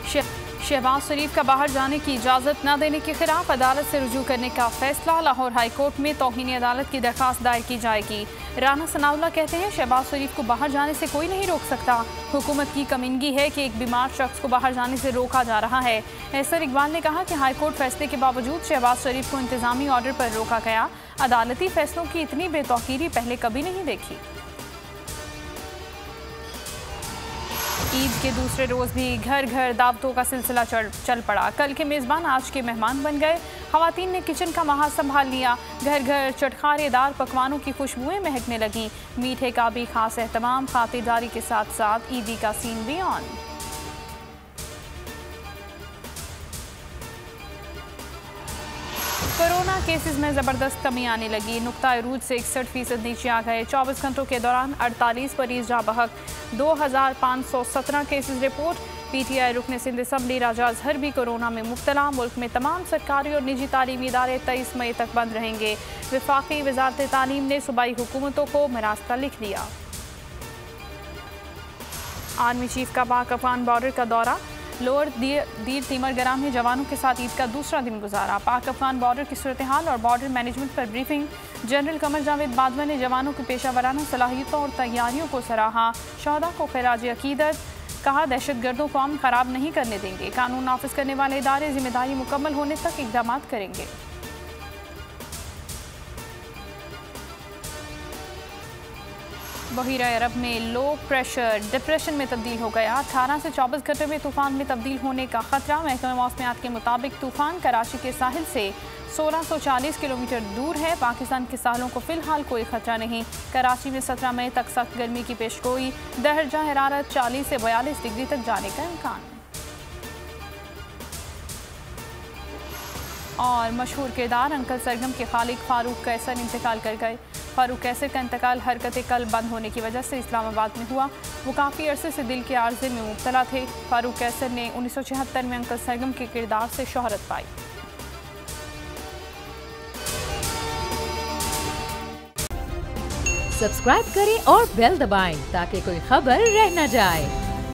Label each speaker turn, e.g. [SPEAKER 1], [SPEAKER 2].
[SPEAKER 1] शहबाज शरीफ का बाहर जाने की इजाज़त न देने के खिलाफ अदालत से रुजू करने का फैसला। लाहौर हाई कोर्ट में तौहीन अदालत की दरख्वास्त दायर की जाएगी। राना सनाउल्लाह कहते हैं शहबाज शरीफ को बाहर जाने से कोई नहीं रोक सकता। हुकूमत की कमीनगी है कि एक बीमार शख्स को बाहर जाने से रोका जा रहा है। एसर इकबाल ने कहा कि हाई कोर्ट फैसले के बावजूद शहबाज शरीफ को इंतजामी ऑर्डर पर रोका गया। अदालती फैसलों की इतनी बेतौकीरी पहले कभी नहीं देखी। ईद के दूसरे रोज़ भी घर घर दावतों का सिलसिला चल पड़ा। कल के मेज़बान आज के मेहमान बन गए। ख़वातीन ने किचन का महाज संभाल लिया। घर घर चटखारेदार पकवानों की खुशबुएं महकने लगीं। मीठे का भी खास एहतमाम, खातिरदारी के साथ साथ ईदी का सीन भी ऑन। कोरोना केसेस में ज़बरदस्त कमी आने लगी। नुक्ता अरूज से 61% नीचे आ गए। 24 घंटों के दौरान 48 मरीज जा बहक। 2517 केसेस रिपोर्ट। PTI रुकन सिंध असम्बली राजा अजहर भी कोरोना में मुब्तला। मुल्क में तमाम सरकारी और निजी तालीमी इदारे 23 मई तक बंद रहेंगे। वफाकी वजारत तालीम ने सूबाई हुकूमतों को मरास्ता लिख दिया। आर्मी चीफ का पाक अफगान बॉर्डर का दौरा। लोअर दीर तीमरगरा में जवानों के साथ ईद का दूसरा दिन गुजारा। पाक अफगान बॉर्डर की सूरत हाल और बॉर्डर मैनेजमेंट पर ब्रीफिंग। जनरल कमर जावेद बाजवा ने जवानों की पेशा वराना सलाहियतों और तैयारियों को सराहा। शहदा को खिराज अकीदत। कहा दहशतगर्दों को अमन खराब नहीं करने देंगे। कानून नाफिज करने वाले इदारे जिम्मेदारी मुकम्मल होने तक इकदाम करेंगे। बहीरा अरब में लो प्रेशर डिप्रेशन में तब्दील हो गया। 18 से 24 घंटे में तूफान में तब्दील होने का खतरा। महकमा मौसमियात के मुताबिक तूफान कराची के साहिल से 1640 किलोमीटर दूर है। पाकिस्तान के साहलों को फिलहाल कोई खतरा नहीं। कराची में 17 मई तक सख्त गर्मी की पेशगोई। दरजा हरारत 40 से 42 डिग्री तक जाने का इम्कान। और मशहूर किरदार अंकल सरगम के खालिक फारूक कैसर इंतकाल कर गए। फारूक कैसर का इंतकाल हरकत कल्ब बंद होने की वजह से इस्लामाबाद में हुआ। वो काफ़ी अरसे से दिल के आर्जे में मुब्तला थे। फारूक कैसर ने 1976 में अंकल सरगम के किरदार से शोहरत पाई।
[SPEAKER 2] सब्सक्राइब करें और बेल दबाएं ताकि कोई खबर रह न जाए।